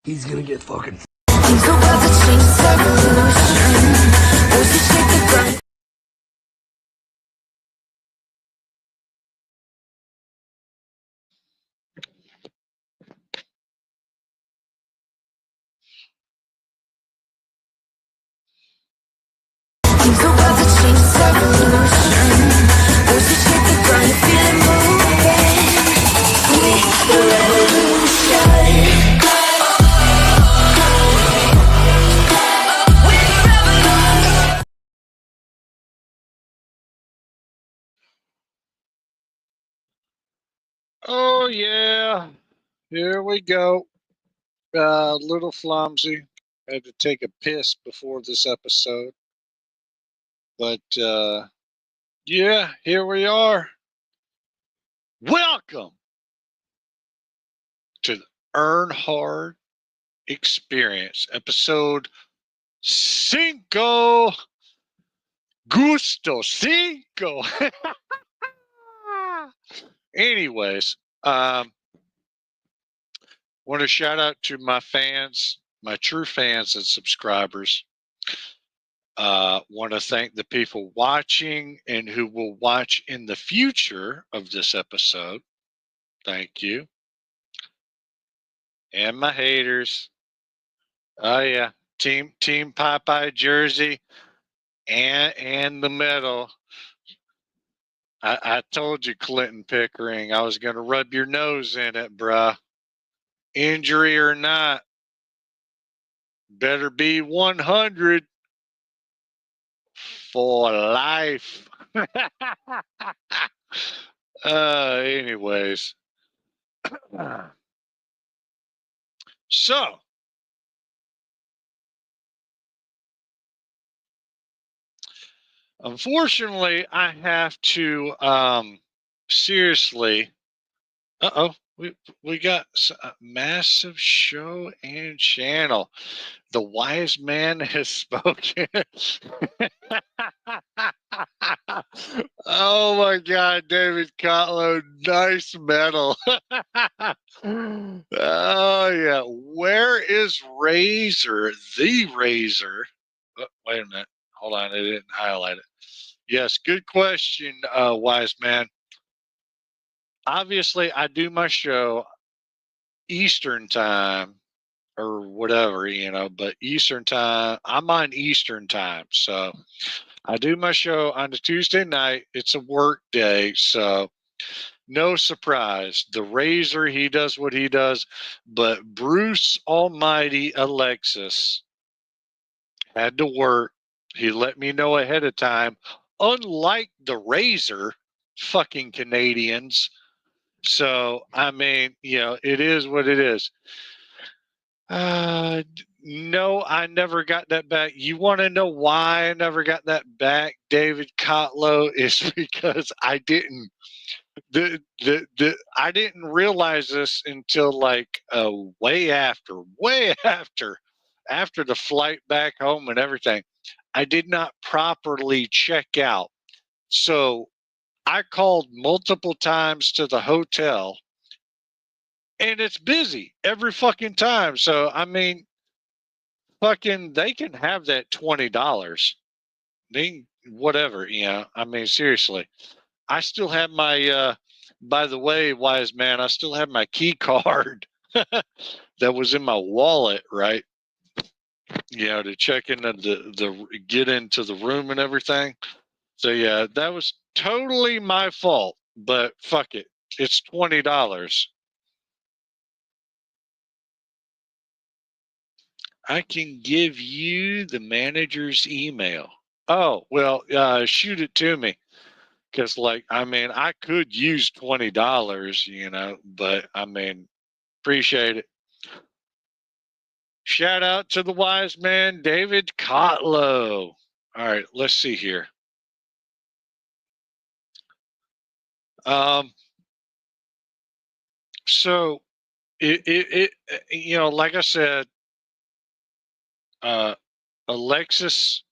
He's gonna get fucking. Oh yeah, here we go. Little Flomsy had to take a piss before this episode, but yeah, here we are. Welcome to the Earn Hard Experience, episode cinco. Gusto cinco. Anyways, want to shout out to my fans, my true fans and subscribers. Want to thank the people watching and who will watch in the future of this episode. Thank you. And my haters. Oh yeah, Team Popeye jersey and the medal. I told you, Clinton Pickering, I was gonna rub your nose in it, bruh. Injury or not, better be 100 for life. Anyways. So, unfortunately, I have to seriously. We got a massive show and channel. The wise man has spoken. Oh my God, David Kotlow, nice medal. Oh yeah, where is Razor? The Razor. Oh, wait a minute, hold on, I didn't highlight it. Yes, good question, wise man. Obviously, I do my show Eastern time or whatever, but Eastern time, I'm on Eastern time. So I do my show on a Tuesday night. It's a work day. So no surprise. The Razor, he does what he does. But Bruce Almighty Alexis had to work. He let me know ahead of time. Unlike the Razor, fucking Canadians. So, I mean, it is what it is. No, I never got that back. You want to know why I never got that back, David Kotlow? Is because I didn't I didn't realize this until like way after the flight back home and everything. I did not properly check out. So I called multiple times to the hotel and it's busy every fucking time. So I mean, fucking, they can have that $20. They whatever, I mean, seriously, I still have my. By the way, wise man, I still have my key card that was in my wallet, right? To check into the get into the room and everything. So yeah, that was totally my fault. But fuck it, it's $20. I can give you the manager's email. Oh, well, shoot it to me. Because, like, I mean, I could use $20, but I mean, appreciate it. Shout out to the wise man, David Kotlow. All right, let's see here. So, like I said, Alexis,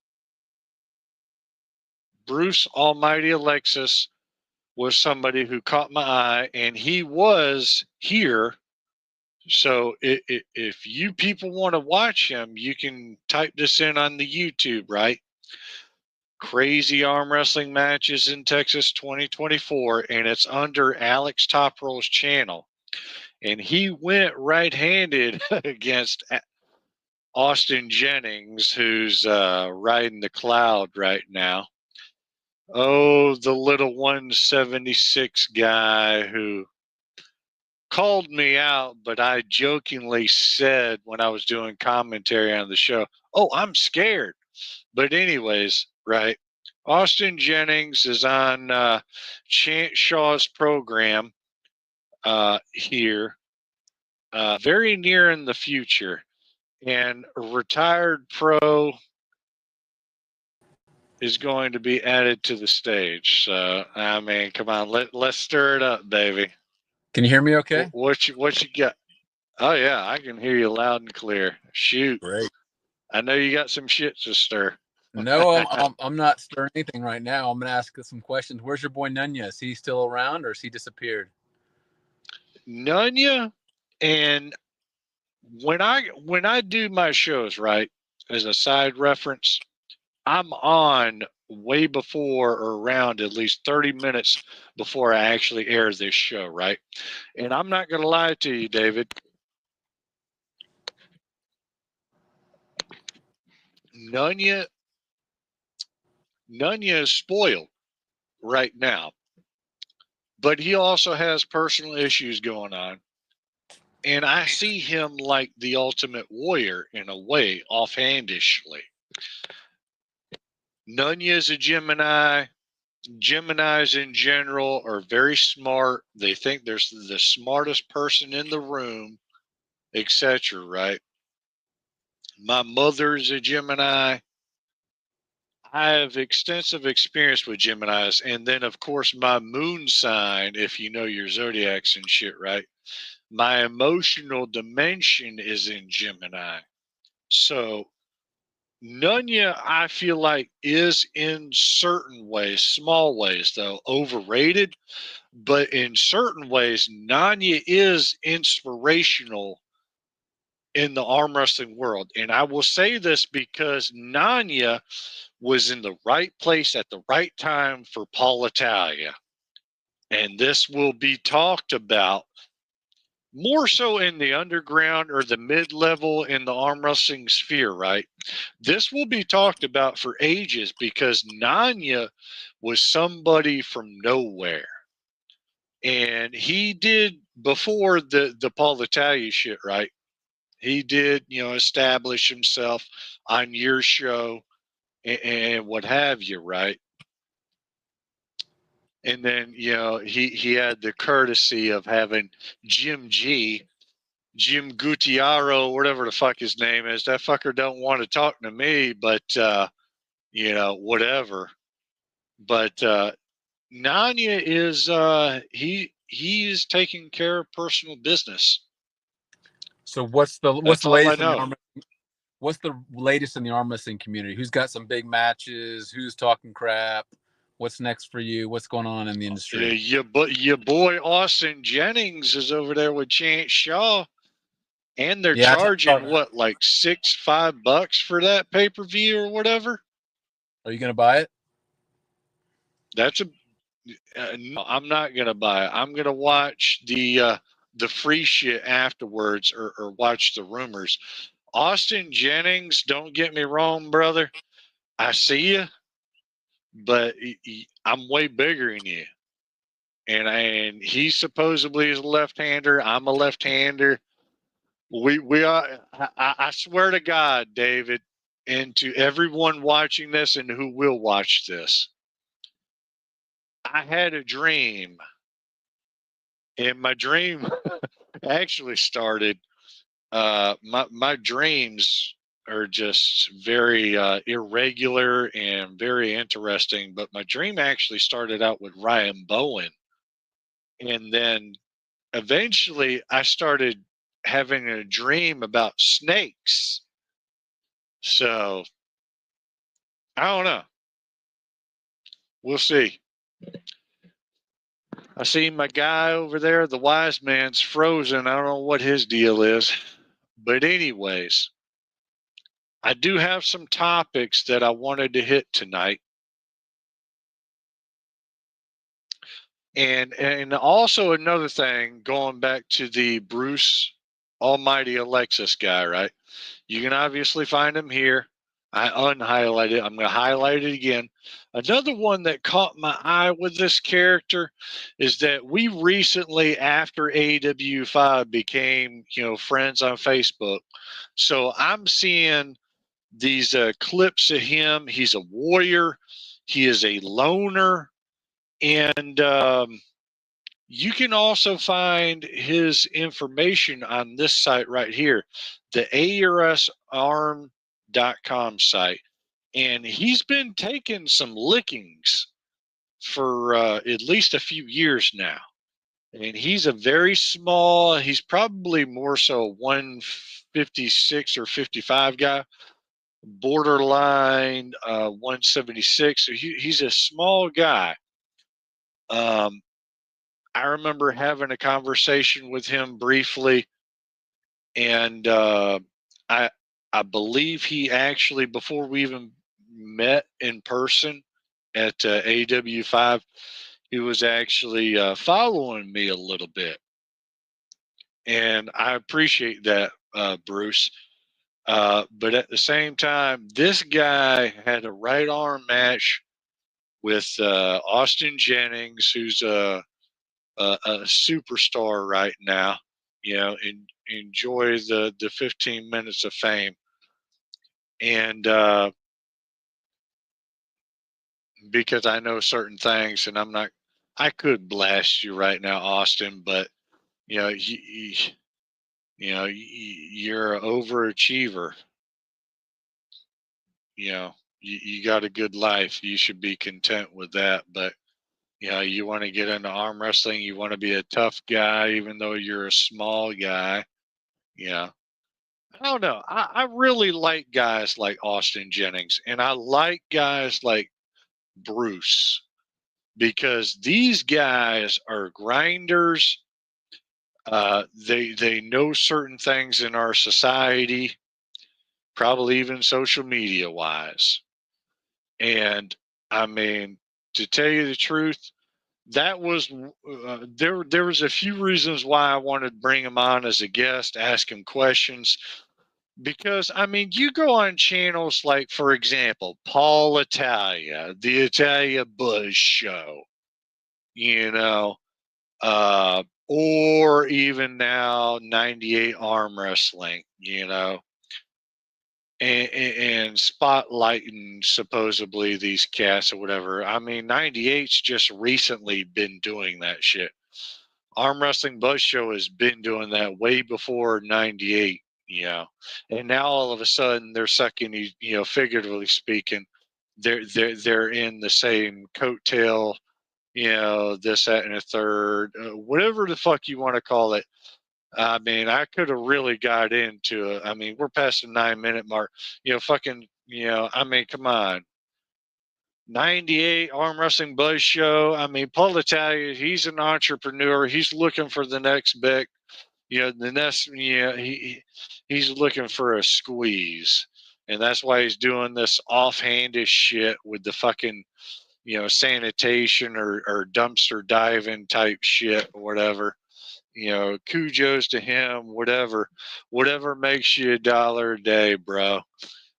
Bruce Almighty Alexis was somebody who caught my eye, and he was here So if you people want to watch him, you can type this in on the YouTube, right? Crazy arm wrestling matches in Texas 2024, and it's under Alex Toprow's channel. And he went right-handed against Austin Jennings, who's riding the cloud right now. Oh, the little 176 guy who called me out, but I jokingly said when I was doing commentary on the show, "Oh, I'm scared." But anyways, right? Austin Jennings is on Chant Shaw's program here, very near in the future, and a retired pro is going to be added to the stage. So I mean, come on, let's stir it up, baby. Can you hear me okay? What you got? Oh yeah, I can hear you loud and clear. Shoot. Great. I know you got some shit to stir. No, I'm not stirring anything right now. I'm going to ask some questions. Where's your boy Nunya? Is he still around or has he disappeared? Nunya, and when I do my shows, right, as a side reference, I'm on way before or around at least 30 minutes before I actually air this show, right? And I'm not going to lie to you, David. Nunya is spoiled right now, but he also has personal issues going on. And I see him like the ultimate warrior in a way, offhandishly. Nunya is a Gemini. Geminis in general are very smart. They think they're the smartest person in the room, etc. Right? My mother is a Gemini. I have extensive experience with Geminis, and then of course my moon sign, if you know your zodiacs and shit, right? My emotional dimension is in Gemini. So Nunya, I feel like, is in certain ways, small ways though, overrated. But in certain ways, Nanya is inspirational in the arm wrestling world. And I will say this because Nanya was in the right place at the right time for Paul Italia. And this will be talked about more so in the underground or the mid-level in the arm wrestling sphere, right? This will be talked about for ages because Nanya was somebody from nowhere. And he did, before the Paul Italia shit, right? He did, establish himself on your show and what have you, right? And then, he had the courtesy of having Jim Gutierrez, whatever the fuck his name is. That fucker don't want to talk to me, but whatever. But Nanya is he is taking care of personal business. So what's the latest in the arm? What's the latest in the arm wrestling community? Who's got some big matches? Who's talking crap? What's next for you? What's going on in the industry? Your boy Austin Jennings is over there with Chant Shaw, and they're charging what, like $5 for that pay-per-view or whatever. Are you gonna buy it? That's no, I'm not gonna buy it. I'm gonna watch the free shit afterwards, or watch the rumors. Austin Jennings, don't get me wrong, brother. I see you, but I'm way bigger than you. And he supposedly is a left-hander. I'm a left-hander. We are. I swear to God, David, and to everyone watching this and who will watch this, I had a dream, and my dream actually started. My dreams are just very irregular and very interesting. But my dream actually started out with Ryan Bowen, and then eventually I started having a dream about snakes. So I don't know. We'll see. I see my guy over there, the wise man's frozen. I don't know what his deal is. But anyways, I do have some topics that I wanted to hit tonight. And also another thing, going back to the Bruce Almighty Alexis guy, right? You can obviously find him here. I unhighlighted it. I'm going to highlight it again. Another one that caught my eye with this character is that we recently, after AW5, became, friends on Facebook. So I'm seeing these clips of him. He's a warrior. He is a loner. And you can also find his information on this site right here, the ARSarm.com site. And he's been taking some lickings for at least a few years now. And he's a very small, he's probably more so 156 or 55 guy, borderline 176. So he's a small guy. I remember having a conversation with him briefly, and I believe he actually, before we even met in person at AW5, he was actually following me a little bit, and I appreciate that, Bruce. But at the same time, this guy had a right arm match with Austin Jennings, who's a superstar right now. Enjoy the 15 minutes of fame. And because I know certain things, and I could blast you right now, Austin, but you're an overachiever. You got a good life. You should be content with that. But you want to get into arm wrestling. You want to be a tough guy, even though you're a small guy. I don't know. I really like guys like Austin Jennings, and I like guys like Bruce, because these guys are grinders. They know certain things in our society, probably even social media wise. And I mean, to tell you the truth, that was there was a few reasons why I wanted to bring him on as a guest, ask him questions. Because I mean, you go on channels like, for example, Paul Italia, the Italia Buzz Show, or even now 98 Arm Wrestling, and spotlighting supposedly these cats or whatever. I mean, 98's just recently been doing that shit. Arm Wrestling Buzz Show has been doing that way before 98. And now all of a sudden they're sucking, figuratively speaking, they're in the same coattail, this, that, and a third, whatever the fuck you want to call it. I mean, I could have really got into it. I mean, we're past the 9-minute mark. I mean, come on. 98 Arm Wrestling Buzz Show. I mean, Paul Italia, he's an entrepreneur. He's looking for the next big, the next, he's looking for a squeeze. And that's why he's doing this offhandish shit with the fucking, sanitation or dumpster diving type shit or whatever. Cujo's to him, whatever makes you $1 a day, bro.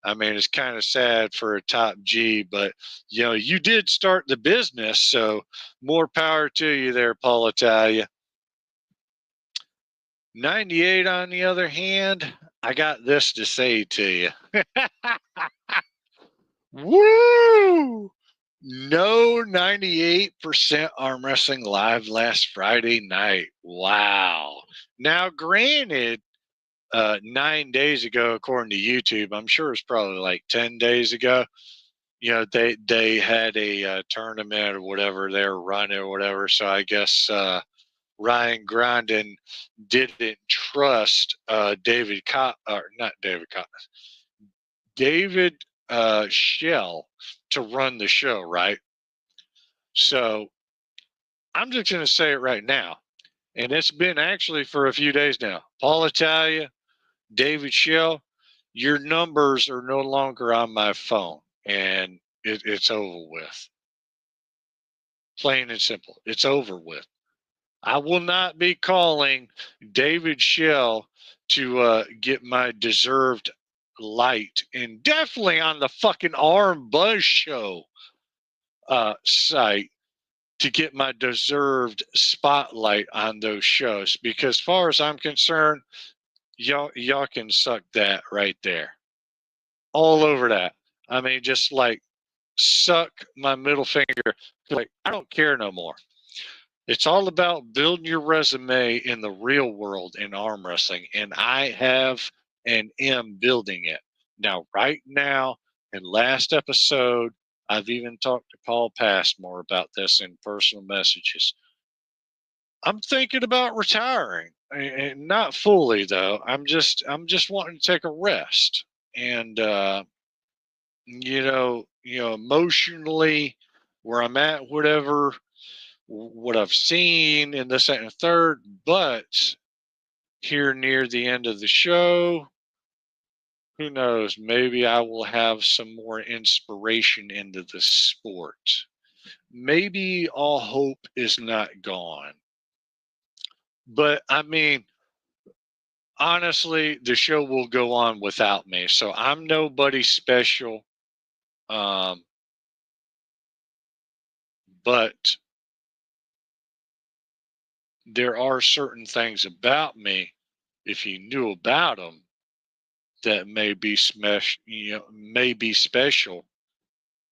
I mean, it's kind of sad for a top G, but you did start the business, so more power to you there, Paul Italia. 98, on the other hand, I got this to say to you. Woo! No 98% Arm Wrestling Live last Friday night. Wow. Now, granted, 9 days ago, according to YouTube, I'm sure it's probably like 10 days ago, they had a tournament or whatever they were running or whatever. So I guess Ryan Grandin didn't trust David Shell to run the show, right? So I'm just going to say it right now. And it's been actually for a few days now. Paul Italia, David Shell, your numbers are no longer on my phone. And it's over with. Plain and simple. It's over with. I will not be calling David Shell to get my deserved light, and definitely on the fucking Arm Buzz Show site to get my deserved spotlight on those shows, because as far as I'm concerned, y'all can suck that right there. All over that. I mean, just like suck my middle finger. Like, I don't care no more. It's all about building your resume in the real world in arm wrestling, and I have and am building it. Now, right now, in last episode, I've even talked to Paul Passmore about this in personal messages. I'm thinking about retiring, and not fully though. I'm just wanting to take a rest, and emotionally, where I'm at, whatever. What I've seen in this, second, and third, but here near the end of the show, who knows? Maybe I will have some more inspiration into the sport. Maybe all hope is not gone. But I mean, honestly, the show will go on without me. So I'm nobody special. But there are certain things about me, if you knew about them, that may be special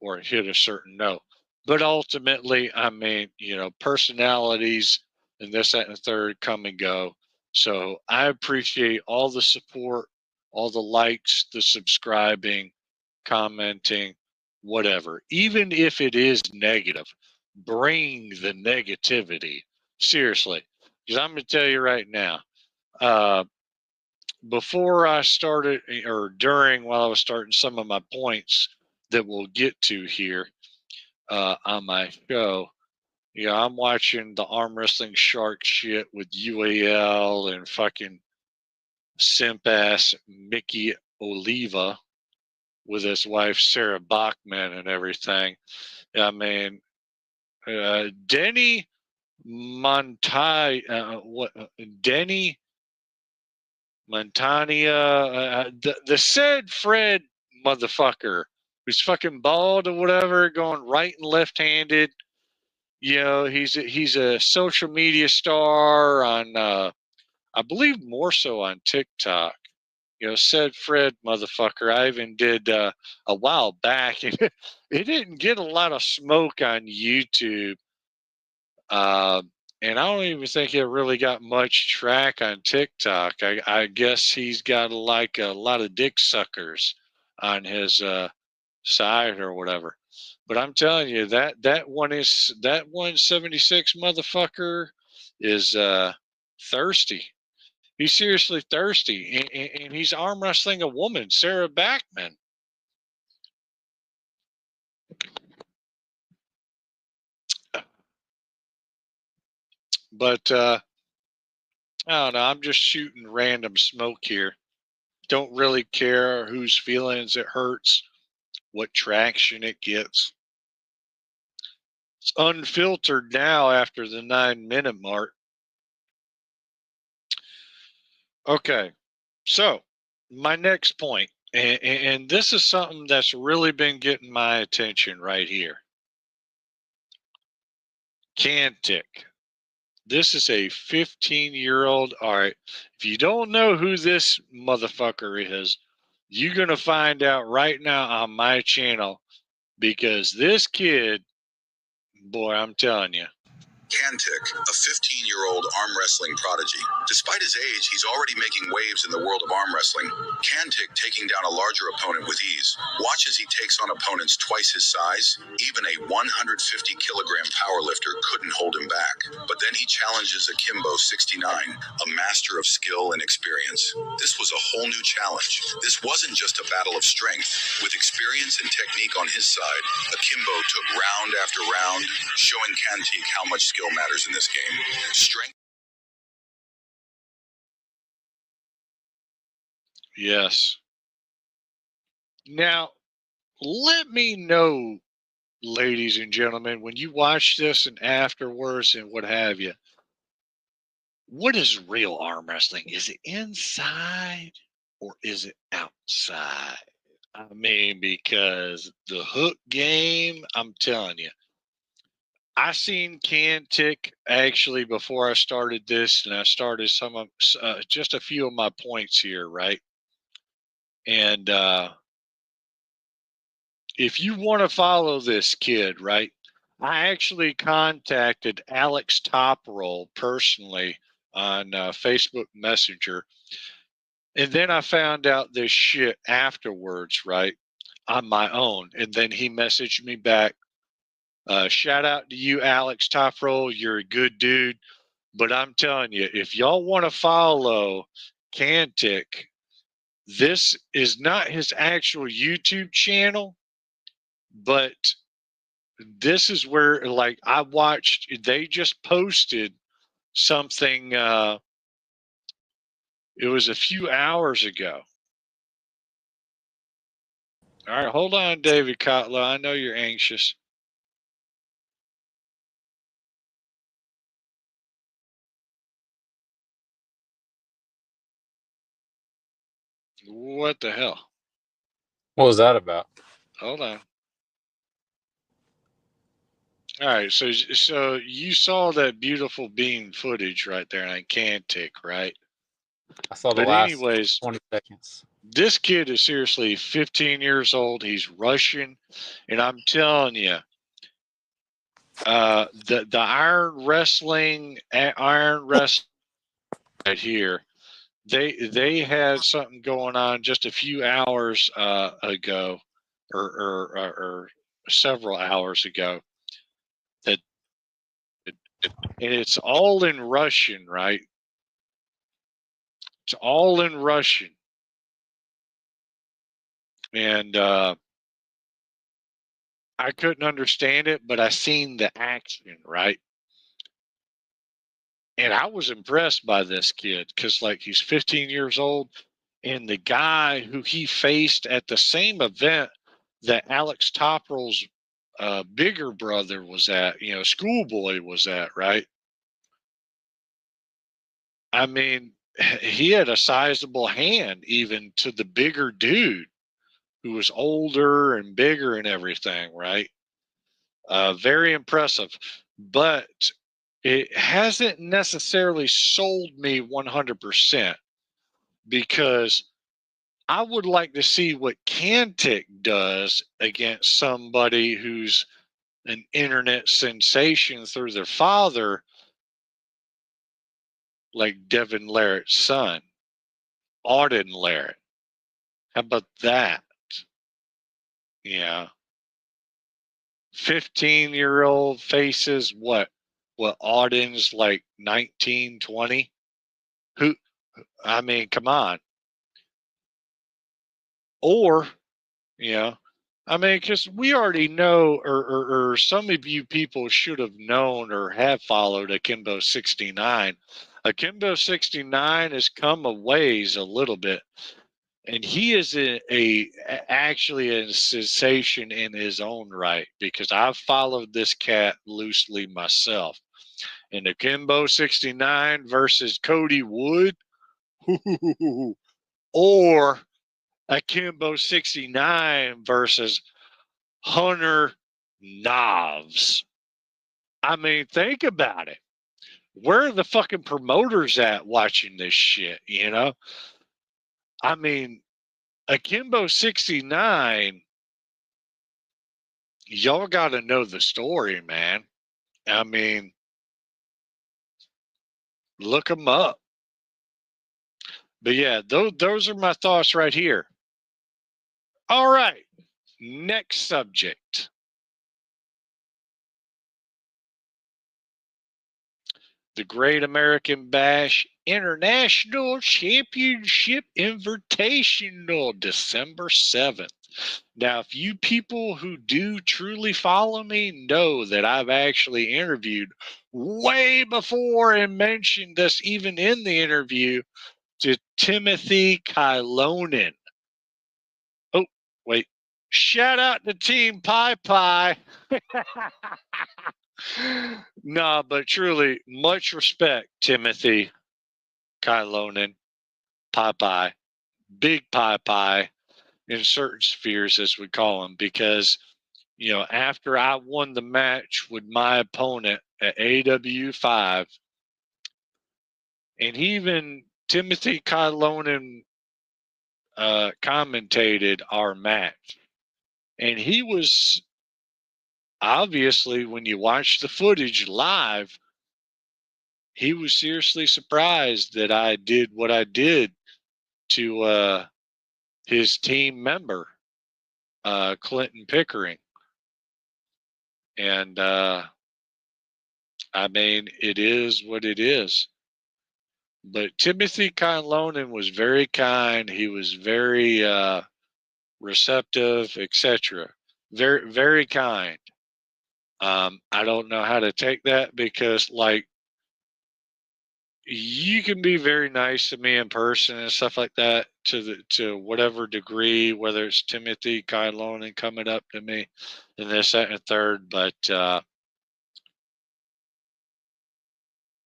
or hit a certain note. But ultimately, I mean, personalities and this, that, and the third come and go. So I appreciate all the support, all the likes, the subscribing, commenting, whatever. Even if it is negative, bring the negativity. Seriously. Because I'm going to tell you right now, before I started, or during, while I was starting some of my points that we'll get to here on my show, I'm watching the arm wrestling shark shit with UAL and fucking simp ass Mickey Oliva with his wife Sarah Bachman and everything. I mean, Denny Denny Montania, the said Fred motherfucker who's fucking bald or whatever, going right and left-handed. He's a social media star on, I believe more so on TikTok. Said Fred motherfucker. I even did a while back. It didn't get a lot of smoke on YouTube. And I don't even think it really got much track on TikTok. I guess he's got a lot of dick suckers on his side or whatever. But I'm telling you, that 176 motherfucker is thirsty. He's seriously thirsty, and he's arm wrestling a woman, Sarah Bachman. But I don't know. I'm just shooting random smoke here. Don't really care whose feelings it hurts, what traction it gets. It's unfiltered now after the 9-minute mark. Okay, so my next point, and this is something that's really been getting my attention right here. Cantic. This is a 15-year-old. All right, if you don't know who this motherfucker is, you're going to find out right now on my channel, because this kid, boy, I'm telling you. Cantic, a 15-year-old arm wrestling prodigy. Despite his age, he's already making waves in the world of arm wrestling. Cantic taking down a larger opponent with ease. Watch as he takes on opponents twice his size. Even a 150-kilogram powerlifter couldn't hold him back. But then he challenges Akimbo 69, a master of skill and experience. This was a whole new challenge. This wasn't just a battle of strength. With experience and technique on his side, Akimbo took round after round, showing Cantic how much skill skill matters in this game. Strength. Yes. Now, let me know, ladies and gentlemen, when you watch this and afterwards and what have you, what is real arm wrestling? Is it inside or is it outside? I mean, because the hook game, I'm telling you, I seen Cantic actually before I started this, and I started some of just a few of my points here, right? And if you want to follow this kid, right? I actually contacted Alex Toproll personally on Facebook Messenger, and then I found out this shit afterwards, right? On my own, and then he messaged me back. Shout out to you, Alex Toproll. You're a good dude. But I'm telling you, if y'all want to follow Cantic, this is not his actual YouTube channel, but this is where, like, I watched, they just posted something, it was a few hours ago. All right, hold on, David Kotler. I know you're anxious. What the hell? What was that about? Hold on. All right, so you saw that beautiful beam footage right there on Cantic, right? I saw the last 20 seconds. This kid is seriously 15 years old. He's Russian, and I'm telling you, the iron wrestling right here, they had something going on just a few hours ago, or several hours ago. That and it's all in Russian, right? It's all in Russian. And I couldn't understand it, but I seen the action, right? And I was impressed by this kid because, like, he's 15 years old, and the guy who he faced at the same event that Alex Toproll's bigger brother was at, Schoolboy was at, right? I mean, he had a sizable hand even to the bigger dude who was older and bigger and everything, right? Very impressive. But it hasn't necessarily sold me 100% because I would like to see what Cantic does against somebody who's an internet sensation through their father, like Devin Larratt's son, Auden Larratt. How about that? Yeah. 15-year-old faces what Auden's like 19, 20? Who, I mean, come on. Or, I mean, because we already know, or some of you people should have known or have followed Akimbo 69. Akimbo 69 has come a ways a little bit, and he is actually a sensation in his own right because I've followed this cat loosely myself. And Akimbo 69 versus Cody Wood, or Akimbo 69 versus Hunter Knobs. I mean, think about it. Where are the fucking promoters at watching this shit, I mean, Akimbo 69, y'all got to know the story, man. I mean, look them up. But yeah, those are my thoughts right here. All right, next subject. The Great American Bash International Championship Invitational, December 7th. Now, if you people who do truly follow me know that I've actually interviewed way before and mentioned this even in the interview to Timothy Kylonen. Oh, wait. Shout out to Team Pie Pie. Nah, but truly, much respect, Timothy Kylonen, Pie Pie, Big Pie Pie in certain spheres, as we call him, because, you know, after I won the match with my opponent at AW5, and even Timothy Kylonen commentated our match. And he was obviously, when you watch the footage live, he was seriously surprised that I did what I did to his team member, Clinton Pickering. And I mean, it is what it is. But Timothy Kylonen was very kind. He was very receptive, etc. Very, very kind. I don't know how to take that because, like, you can be very nice to me in person and stuff like that to whatever degree, whether it's Timothy Kylonen coming up to me and this, that, and third. But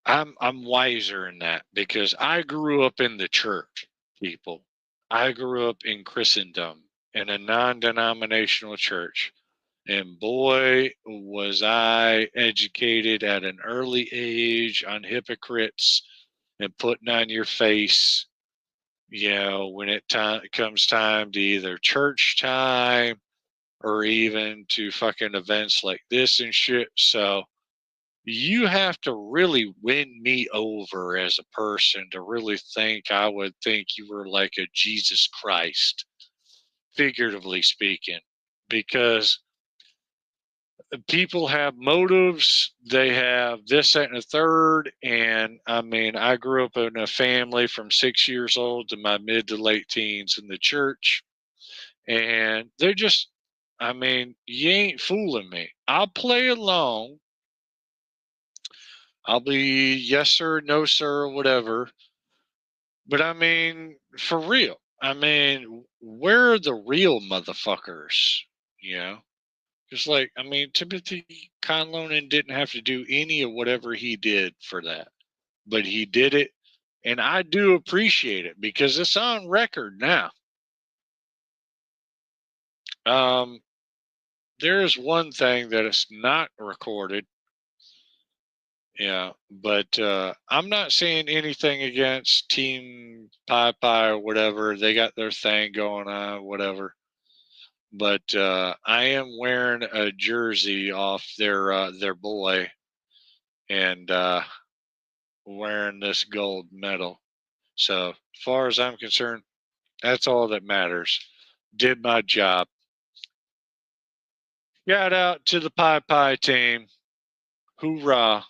I'm wiser in that because I grew up in the church, people. I grew up in Christendom in a non-denominational church. And boy, was I educated at an early age on hypocrites and putting on your face, you know, when it comes time to either church time or even to fucking events like this and shit. So you have to really win me over as a person to really think I would think you were like a Jesus Christ, figuratively speaking, because people have motives, they have this, that, and a third. And I mean, I grew up in a family from 6 years old to my mid to late teens in the church. And they're just, I mean, you ain't fooling me. I'll play along. I'll be yes, sir, no, sir, or whatever. But I mean, for real. I mean, where are the real motherfuckers? You know? Just like, I mean, Timothy Kylonen didn't have to do any of whatever he did for that, but he did it. And I do appreciate it because it's on record now. There's one thing that it's not recorded. Yeah, but I'm not saying anything against Team Pie Pie or whatever. They got their thing going on, whatever. But I am wearing a jersey off their boy, and wearing this gold medal. So, as far as I'm concerned, that's all that matters. Did my job. Shout out to the Pie Pie team. Hoorah.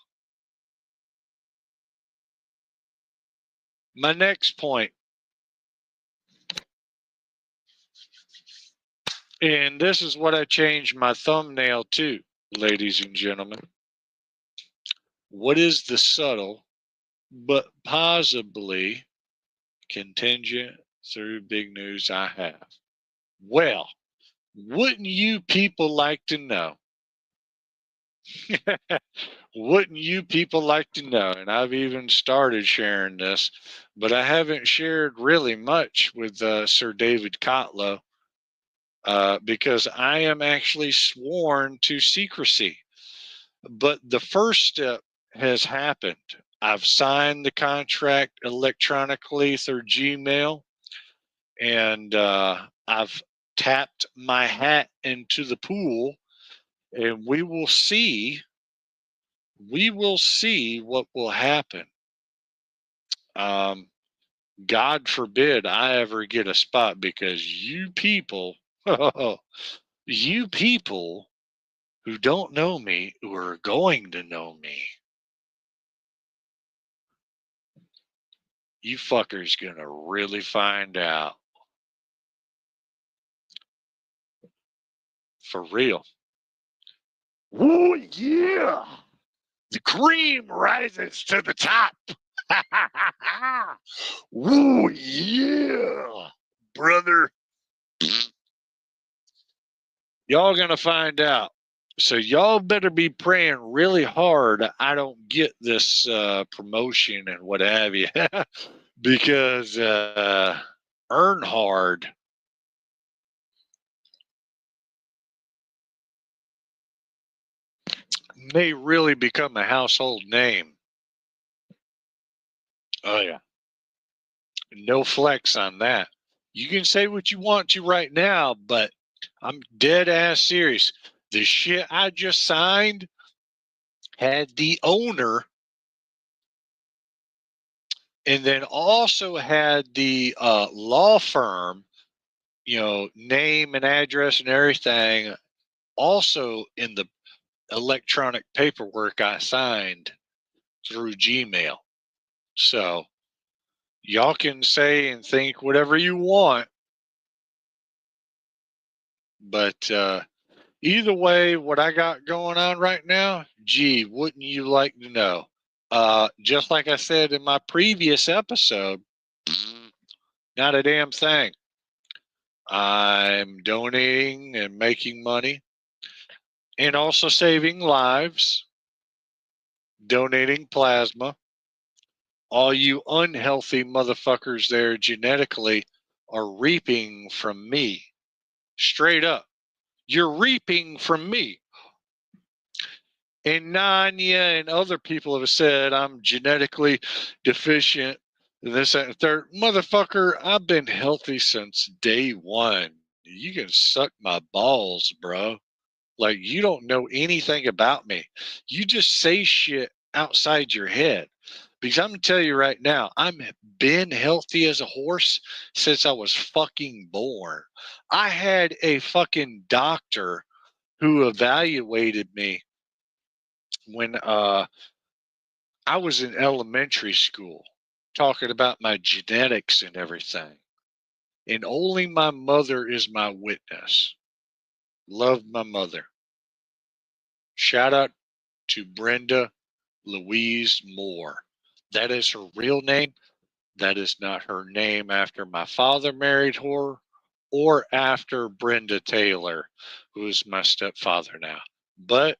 My next point, and this is what I changed my thumbnail to, ladies and gentlemen. What is the subtle but possibly contingent through big news I have? Well, wouldn't you people like to know? Wouldn't you people like to know? And I've even started sharing this, but I haven't shared really much with Sir David Kotlow because I am actually sworn to secrecy. But the first step has happened. I've signed the contract electronically through Gmail, and I've tapped my hat into the pool, and we will see what will happen. God forbid I ever get a spot because you people, you people who don't know me, who are going to know me, you fuckers gonna really find out. For real. Oh, yeah. The cream rises to the top. Ooh, yeah, brother. Y'all gonna find out. So y'all better be praying really hard I don't get this promotion and what have you. Because Earnhard may really become a household name. Oh, yeah. No flex on that. You can say what you want to right now, but I'm dead ass serious. The shit I just signed had the owner and then also had the law firm, name and address and everything also in the electronic paperwork I signed through Gmail. So y'all can say and think whatever you want. But either way, what I got going on right now, gee, wouldn't you like to know? Just like I said in my previous episode, not a damn thing. I'm donating and making money and also saving lives, donating plasma. All you unhealthy motherfuckers there genetically are reaping from me. Straight up. You're reaping from me. And Nanya and other people have said I'm genetically deficient. This, that, and third. Motherfucker, I've been healthy since day one. You can suck my balls, bro. Like, you don't know anything about me. You just say shit outside your head. Because I'm going to tell you right now, I've been healthy as a horse since I was fucking born. I had a fucking doctor who evaluated me when I was in elementary school, talking about my genetics and everything. And only my mother is my witness. Love my mother. Shout out to Brenda Louise Moore. That is her real name. That is not her name after my father married her or after Brenda Taylor, who is my stepfather now. But,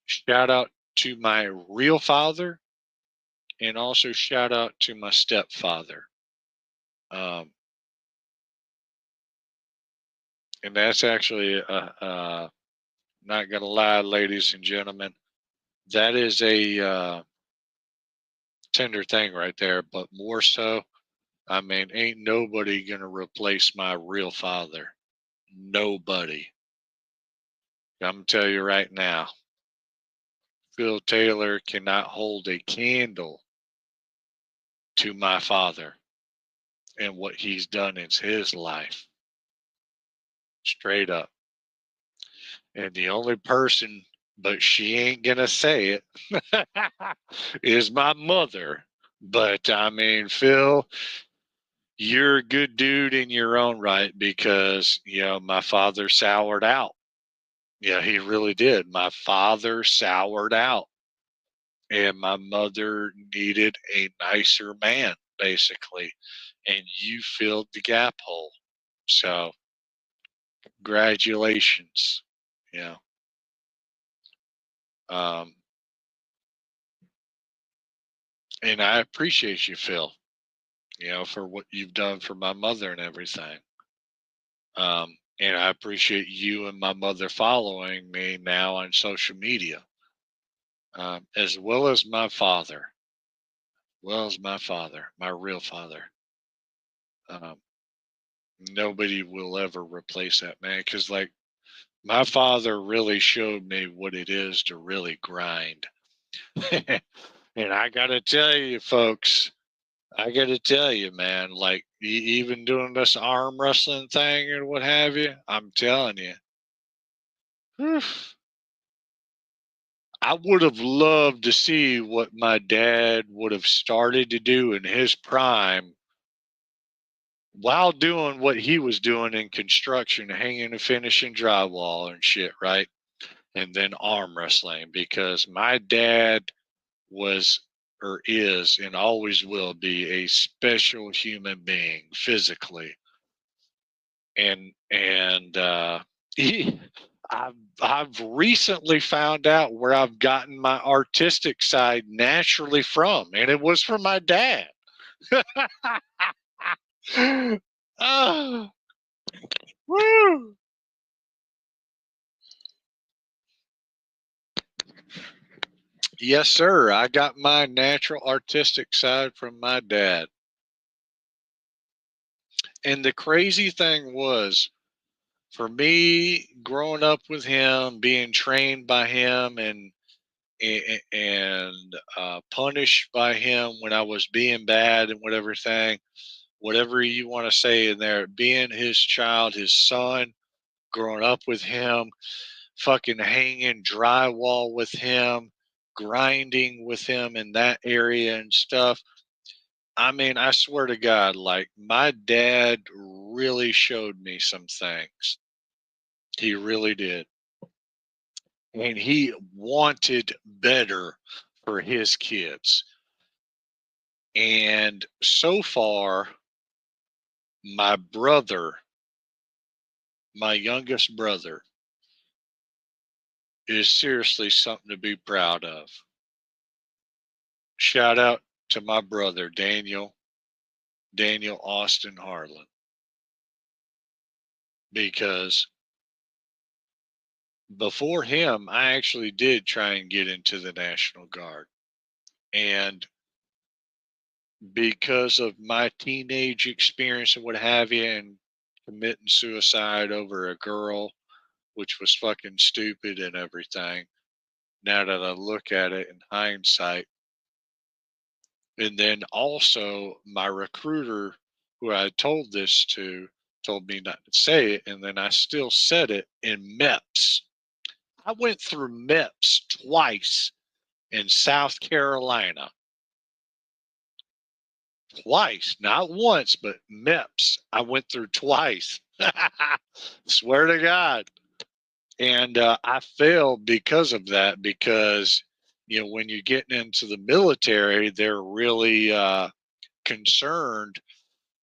shout out to my real father and also shout out to my stepfather. And that's actually, not going to lie, ladies and gentlemen, that is a tender thing right there, but more so, I mean, ain't nobody going to replace my real father. Nobody. I'm going to tell you right now, Phil Taylor cannot hold a candle to my father and what he's done in his life. Straight up. And the only person, but she ain't going to say it, is my mother. But I mean, Phil, you're a good dude in your own right because, my father soured out. Yeah, he really did. My father soured out. And my mother needed a nicer man, basically. And you filled the gap hole. So, congratulations. And I appreciate you, Phil, for what you've done for my mother and everything. And I appreciate you and my mother following me now on social media, as well as my father. My real father. Nobody will ever replace that man because, like, my father really showed me what it is to really grind. And I got to tell you, folks, man, like, even doing this arm wrestling thing and what have you, I'm telling you, whew, I would have loved to see what my dad would have started to do in his prime while doing what he was doing in construction, hanging and finishing drywall and shit, right? and then arm wrestling, because my dad was or is and always will be a special human being physically. And I've recently found out where I've gotten my artistic side naturally from, and it was from my dad. Oh, woo! Yes, sir. I got my natural artistic side from my dad. And the crazy thing was, for me, growing up with him, being trained by him, and punished by him when I was being bad and whatever you want to say in there, being his child, his son, growing up with him, fucking hanging drywall with him, grinding with him in that area and stuff. I mean, I swear to God, like, my dad really showed me some things. He really did. And he wanted better for his kids. And so far, my brother, my youngest brother, is seriously something to be proud of. Shout out to my brother, Daniel Austin Harlan. Because before him, I actually did try and get into the National Guard. And because of my teenage experience and what have you, and committing suicide over a girl, which was fucking stupid and everything, now that I look at it in hindsight. And then also my recruiter, who I told this to, told me not to say it, and then I still said it in MEPS. I went through MEPS twice in South Carolina. Twice, not once, but MEPS. I went through twice. Swear to God. And I failed because of that, because, you know, when you're getting into the military, they're really concerned,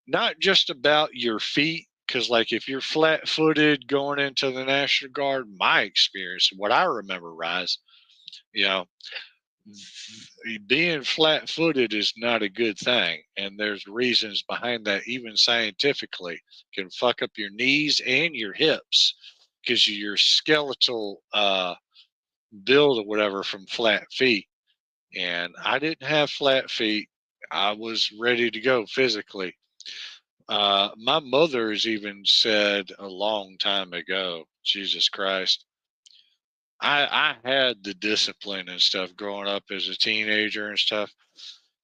not just about your feet, because, like, if you're flat-footed going into the National Guard, my experience, what I remember, Rise, you know, being flat-footed is not a good thing, and there's reasons behind that. Even scientifically, can fuck up your knees and your hips because of your skeletal build or whatever from flat feet. And I didn't have flat feet. I was ready to go physically. My mother has even said a long time ago, Jesus Christ, I had the discipline and stuff growing up as a teenager and stuff.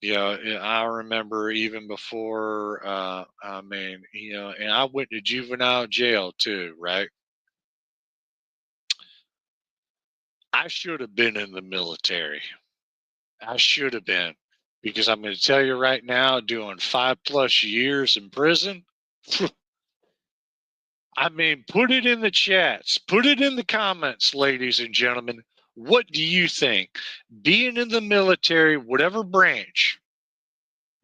You know, I remember even before, I mean, you know, and I went to juvenile jail too, right? I should have been in the military. I should have been, because I'm going to tell you right now, doing 5+ years in prison. I mean, put it in the chats, put it in the comments, ladies and gentlemen. What do you think? Being in the military, whatever branch,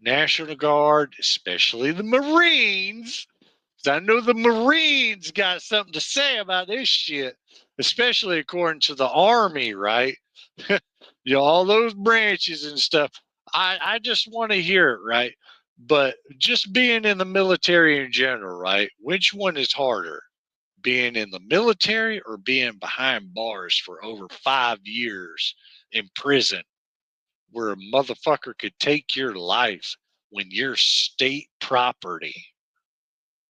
National Guard, especially the Marines, I know the Marines got something to say about this shit, especially according to the Army, right? You know, all those branches and stuff. I just want to hear it, right? But just being in the military in general, right? Which one is harder? Being in the military or being behind bars for over 5 years in prison, where a motherfucker could take your life when you're state property,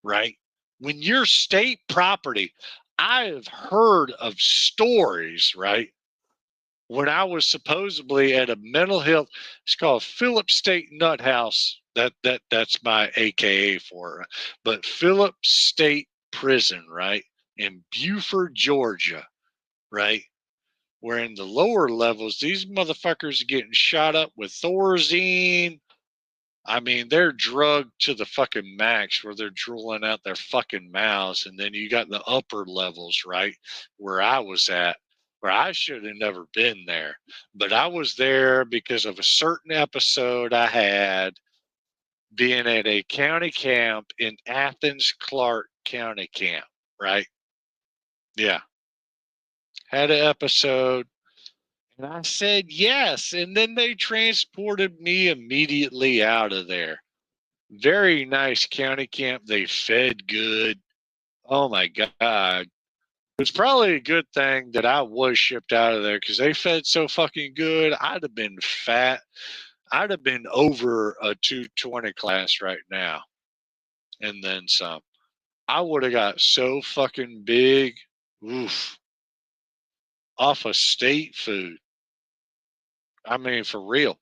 right? When you're state property, I have heard of stories, right? When I was supposedly at a mental health, it's called Phillip State Nut House. That's my AKA for it. But Phillip State Prison, right? In Buford, Georgia, right? Where in the lower levels, these motherfuckers are getting shot up with Thorazine. I mean, they're drugged to the fucking max where they're drooling out their fucking mouths. And then you got the upper levels, right? Where I was at, where I should have never been there. But I was there because of a certain episode I had being at a county camp in Athens Clarke County Camp, right? Yeah. Had an episode, and I said yes. And then they transported me immediately out of there. Very nice county camp. They fed good. Oh my God. It's probably a good thing that I was shipped out of there because they fed so fucking good. I'd have been fat. I'd have been over a 220 class right now. And then some. I would have got so fucking big. Oof. Off of state food. I mean, for real.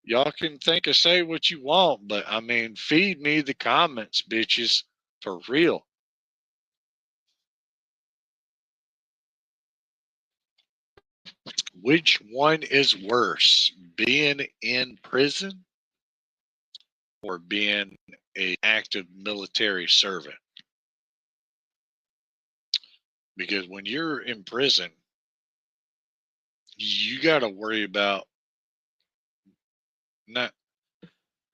Y'all can think or say what you want, but I mean, feed me the comments, bitches. For real. Which one is worse, being in prison or being an active military servant? Because when you're in prison, you got to worry about not.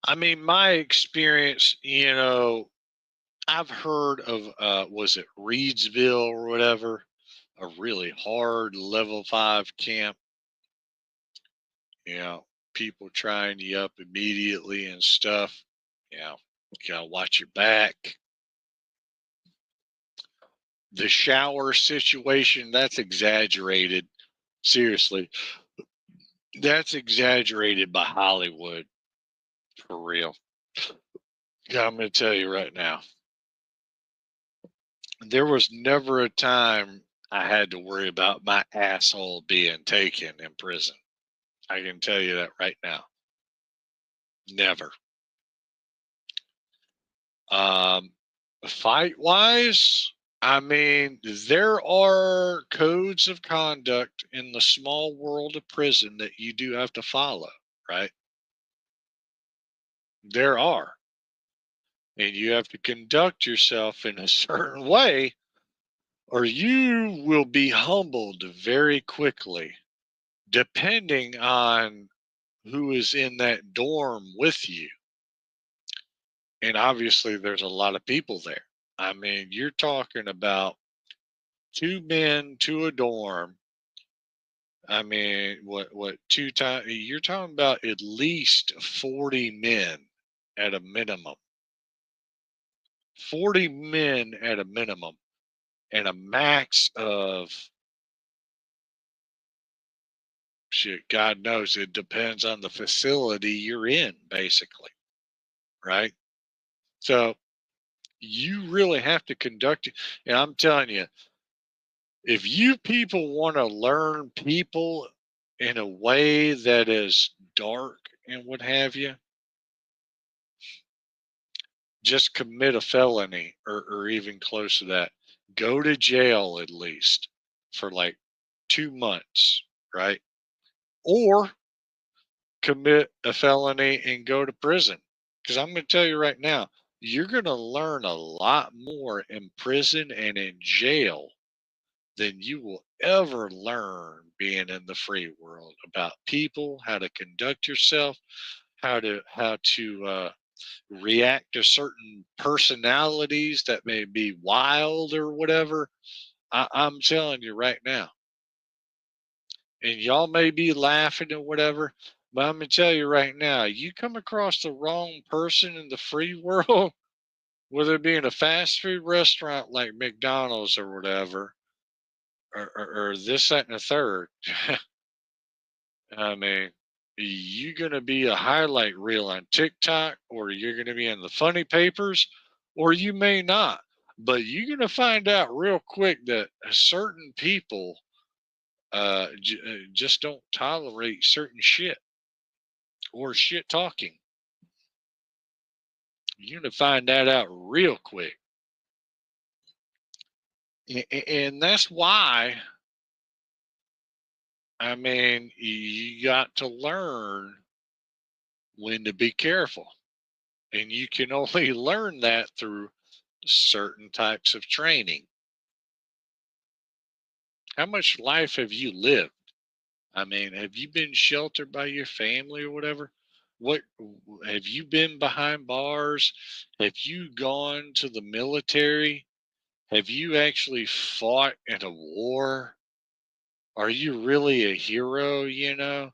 I mean, my experience, you know, I've heard of, was it Reedsville or whatever, a really hard level 5 camp. You know, people trying you up immediately and stuff. You know, you gotta watch your back. The shower situation, that's exaggerated. Seriously, that's exaggerated by Hollywood. For real. Yeah, I'm going to tell you right now. There was never a time I had to worry about my asshole being taken in prison. I can tell you that right now. Never. Fight wise, I mean, there are codes of conduct in the small world of prison that you do have to follow, right? There are. And you have to conduct yourself in a certain way, or you will be humbled very quickly, depending on who is in that dorm with you. And obviously, there's a lot of people there. I mean, you're talking about 2 men to a dorm. I mean, what 2 times? You're talking about at least 40 men at a minimum. 40 men at a minimum, and a max of shit. God knows, it depends on the facility you're in, basically, right? So you really have to conduct it. And I'm telling you, if you people want to learn people in a way that is dark and what have you, just commit a felony or even close to that. Go to jail at least for like 2 months, right? Or commit a felony and go to prison. Because I'm going to tell you right now, you're going to learn a lot more in prison and in jail than you will ever learn being in the free world about people, how to conduct yourself, how to react to certain personalities that may be wild or whatever. I'm telling you right now. And y'all may be laughing or whatever, but I'm going to tell you right now, you come across the wrong person in the free world, whether it be in a fast food restaurant like McDonald's or whatever, or this, that, and the third. I mean, you're going to be a highlight reel on TikTok, or you're going to be in the funny papers, or you may not. But you're going to find out real quick that certain people just don't tolerate certain shit or shit talking. You're going to find that out real quick. And that's why, I mean, you got to learn when to be careful. And you can only learn that through certain types of training. How much life have you lived? I mean, have you been sheltered by your family or whatever? What have you been behind bars? Have you gone to the military? Have you actually fought in a war? Are you really a hero? You know,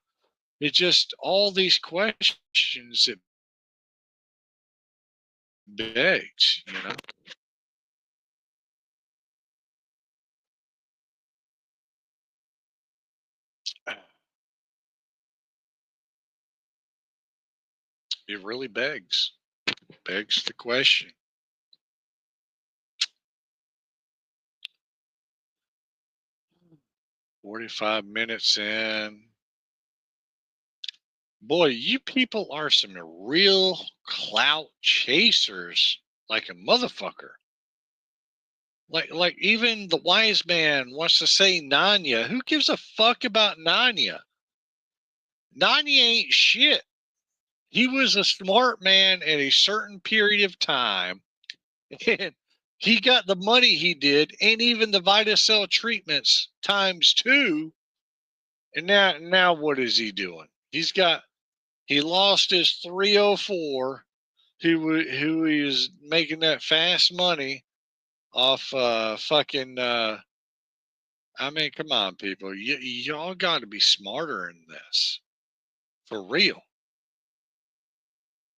it's just all these questions that begs, you know. It really begs the question. "45 minutes in." Boy, you people are some real clout chasers like a motherfucker. Like even the wise man wants to say Nanya. Who gives a fuck about Nanya? Nanya ain't shit. He was a smart man at a certain period of time, and he got the money he did, and even the VitaCell treatments ×2. And now what is he doing? He lost his 304, who is making that fast money off fucking. I mean, come on, people. Y'all got to be smarter in this. For real.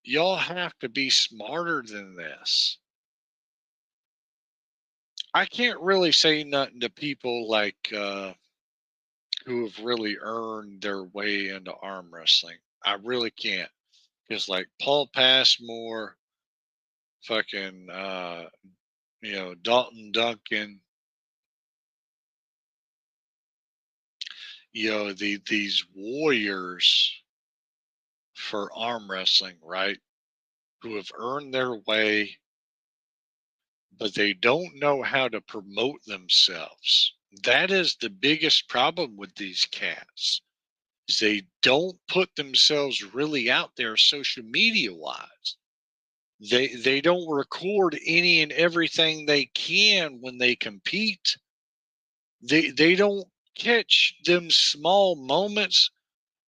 Y'all have to be smarter than this. I can't really say nothing to people like who have really earned their way into arm wrestling. I really can't. Because like Paul Passmore, fucking Dalton Duncan, these warriors for arm wrestling, right? Who have earned their way, but they don't know how to promote themselves. That is the biggest problem with these cats. Is they don't put themselves really out there social media wise. They don't record any and everything they can when they compete. They don't catch them small moments,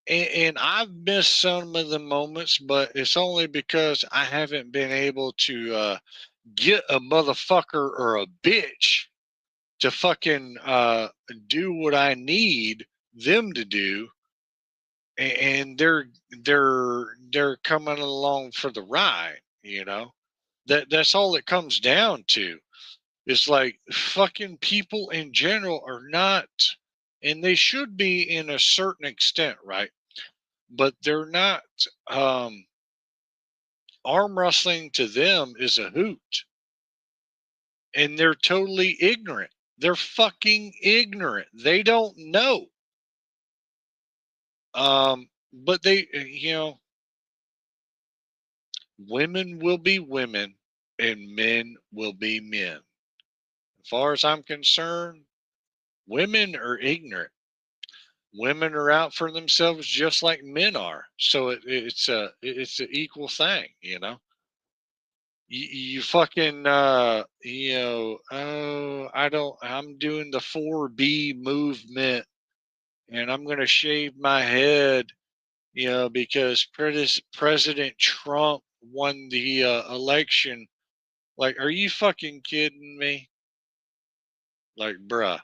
and I've missed some of the moments, but it's only because I haven't been able to get a motherfucker or a bitch to fucking do what I need them to do, and they're coming along for the ride. That's all it comes down to. It's like fucking people in general are not, and they should be in a certain extent, right? But they're not. Arm wrestling to them is a hoot, and they're totally ignorant. They're fucking ignorant. They don't know. But they, women will be women and men will be men. As far as I'm concerned, women are ignorant. Women are out for themselves just like men are. So it's an equal thing, You fucking I'm doing the 4B movement, and I'm gonna shave my head, because President Trump won the election. Like, are you fucking kidding me? Like, bruh.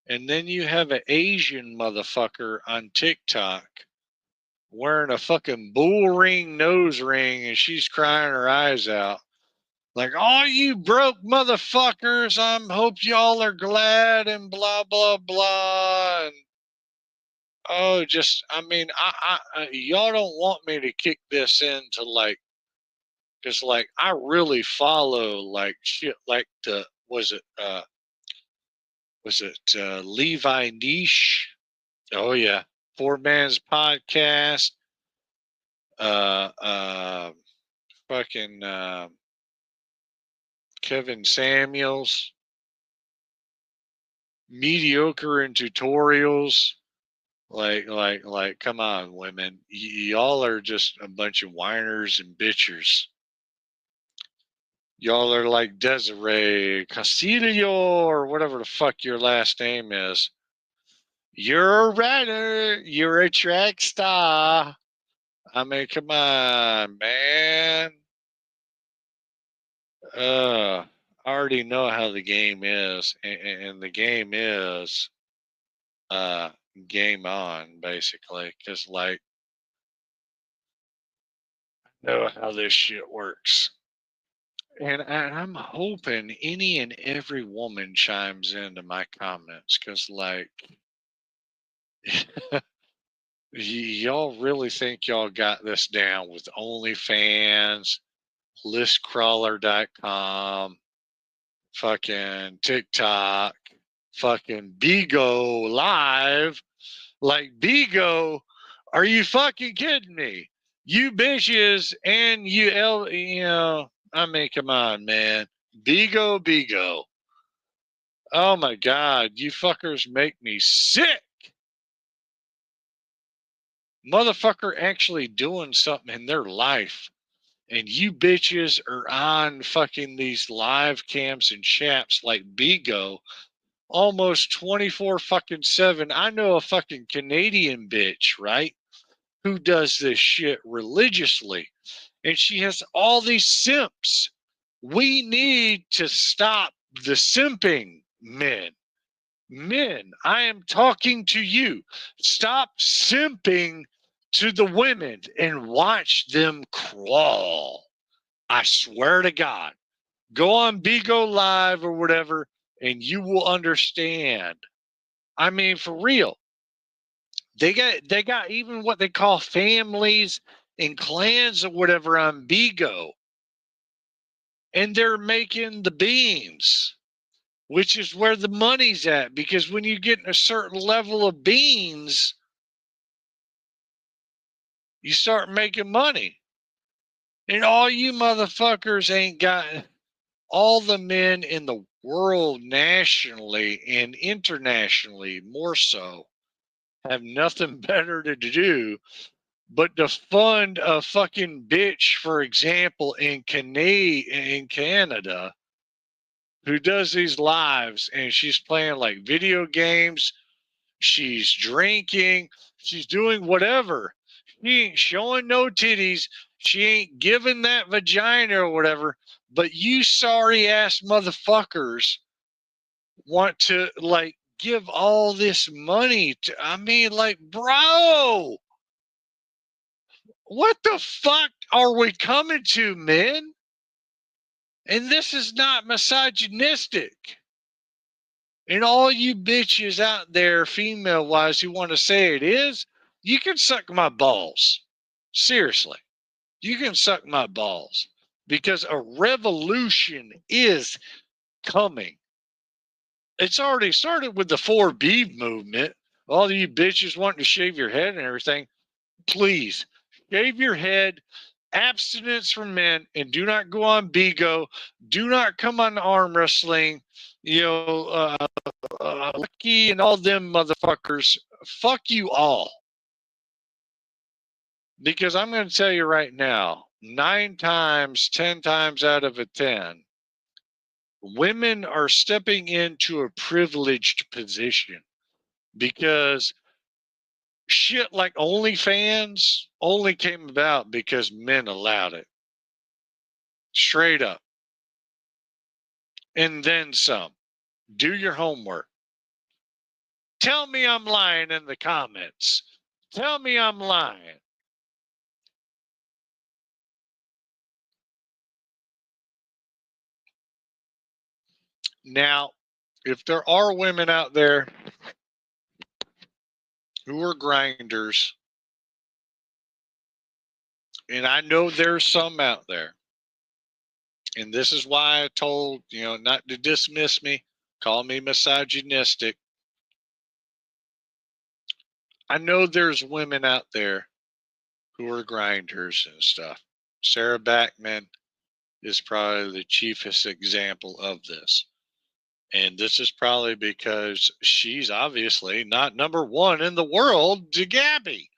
And then you have an Asian motherfucker on TikTok wearing a fucking bull ring nose ring, and she's crying her eyes out. Like, all you broke motherfuckers, I hope y'all are glad, and blah, blah, blah. And y'all don't want me to kick this into like, because like I really follow like shit like was it Levi Niche? Oh yeah, 4Man's Podcast. Fucking Kevin Samuels. Mediocre in tutorials. Like, come on, women. Y'all are just a bunch of whiners and bitchers. Y'all are like Desiree Castillo or whatever the fuck your last name is. You're a runner. You're a track star. I mean, come on, man. I already know how the game is, and the game is game on, basically, because, like, I know how this shit works. And I'm hoping any and every woman chimes into my comments, because, like, y'all really think y'all got this down with OnlyFans, listcrawler.com, fucking TikTok, fucking Bigo Live. Like, Bigo, are you fucking kidding me? You bitches and you know, I mean, come on, man. Bigo. Oh my God, you fuckers make me sick. Motherfucker actually doing something in their life. And you bitches are on fucking these live cams and chats like Bigo almost 24 fucking 7. I know a fucking Canadian bitch, right? Who does this shit religiously. And she has all these simps. We need to stop the simping, men. Men, I am talking to you. Stop simping to the women and watch them crawl. I swear to God. Go on Bigo Live or whatever, and you will understand. I mean, for real. They got even what they call families and clans or whatever on Bigo. And they're making the beans, which is where the money's at. Because when you get a certain level of beans, you start making money. And all you motherfuckers ain't got, all the men in the world nationally and internationally more so have nothing better to do but to fund a fucking bitch, for example, in Canada, who does these lives and she's playing like video games, she's drinking, she's doing whatever. She ain't showing no titties, she ain't giving that vagina or whatever, but you sorry ass motherfuckers want to, like, give all this money to, I mean, like, bro, what the fuck are we coming to, men? And this is not misogynistic. And all you bitches out there, female wise, who want to say it is, you can suck my balls. Seriously, you can suck my balls, because a revolution is coming. It's already started with the 4B movement. All you bitches wanting to shave your head and everything, please shave your head. Abstinence from men, and do not go on Bigo. Do not come on arm wrestling. You know, Lucky and all them motherfuckers. Fuck you all. Because I'm going to tell you right now, 9 times, 10 times out of 10, women are stepping into a privileged position, because shit like OnlyFans only came about because men allowed it. Straight up. And then some. Do your homework. Tell me I'm lying in the comments. Tell me I'm lying. Now, if there are women out there who are grinders, and I know there's some out there, and this is why I told, you know, not to dismiss me, call me misogynistic. I know there's women out there who are grinders and stuff. Sarah Backman is probably the chiefest example of this. And this is probably because she's obviously not number one in the world to Gabby.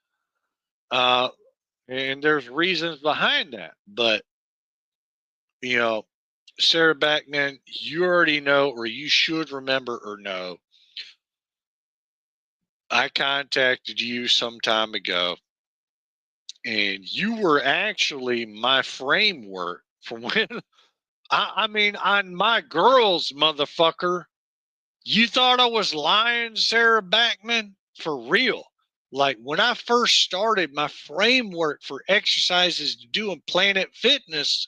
And there's reasons behind that. But, you know, Sarah Backman, you already know, or you should remember or know, I contacted you some time ago, and you were actually my framework for when I mean, on my girls, motherfucker. You thought I was lying, Sarah Backman? For real. Like when I first started my framework for exercises to do in Planet Fitness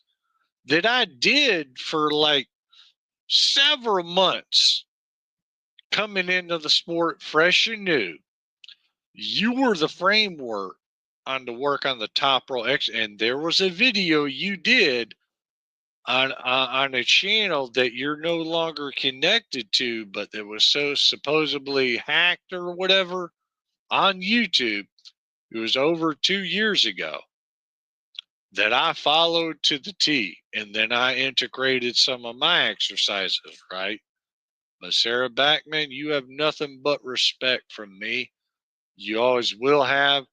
that I did for like several months coming into the sport fresh and new, you were the framework on the work on the top row X, and there was a video you did on a channel that you're no longer connected to, but that was so supposedly hacked or whatever on YouTube. It was over 2 years ago that I followed to the T, and then I integrated some of my exercises, right? But Sarah Backman, you have nothing but respect from me. You always will have.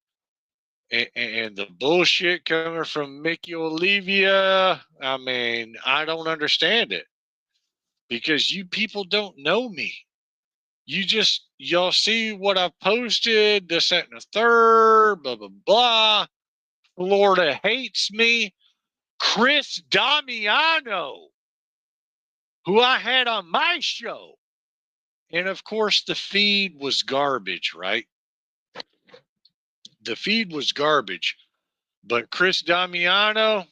And the bullshit coming from Mickey Olivia, I mean, I don't understand it because you people don't know me. Y'all see what I posted, this, that, and the third, blah, blah, blah. Florida hates me. Chris Damiano, who I had on my show. And of course, the feed was garbage, right? The feed was garbage. But Chris Damiano,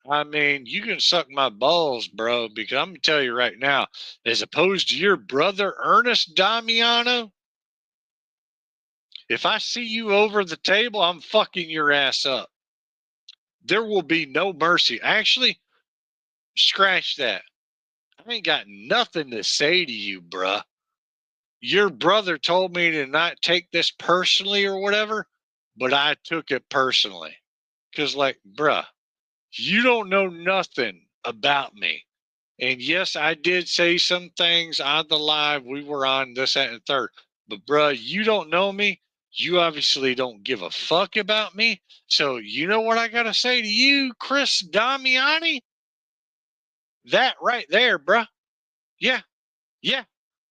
I mean, you can suck my balls, bro, because I'm going to tell you right now, as opposed to your brother, Ernest Damiano, if I see you over the table, I'm fucking your ass up. There will be no mercy. Actually, scratch that. I ain't got nothing to say to you, bruh. Your brother told me to not take this personally or whatever, but I took it personally. Because, like, bruh, you don't know nothing about me. And yes, I did say some things on the live. We were on this, that, and third. But, bruh, you don't know me. You obviously don't give a fuck about me. So, you know what I got to say to you, Chris Damiani? That right there, bruh. Yeah. Yeah.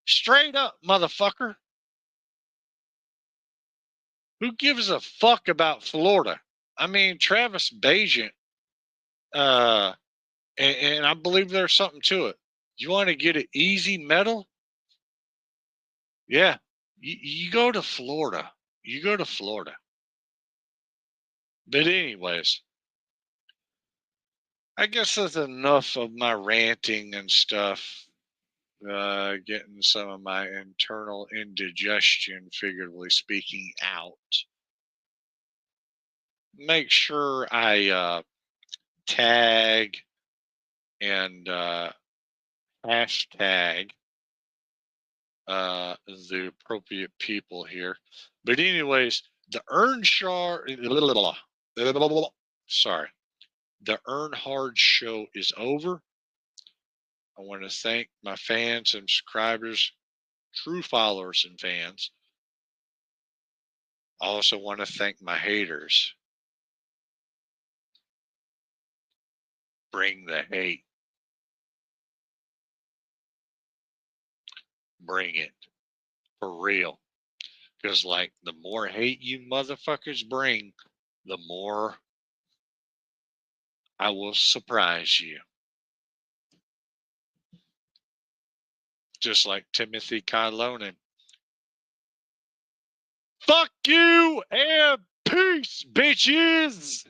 Straight up, motherfucker. Who gives a fuck about Florida? I mean, Travis Bagent, and I believe there's something to it. You want to get an easy medal? Yeah. You go to Florida. You go to Florida. But anyways, I guess that's enough of my ranting and stuff. Getting some of my internal indigestion, figuratively speaking, out. Make sure I tag and hashtag the appropriate people here. But anyways, the sorry, the Earnhardt show is over. I want to thank my fans and subscribers, true followers and fans. I also want to thank my haters. Bring the hate. Bring it. For real. Because, like, the more hate you motherfuckers bring, the more I will surprise you. Just like Timothy Kylonen. Fuck you and peace, bitches!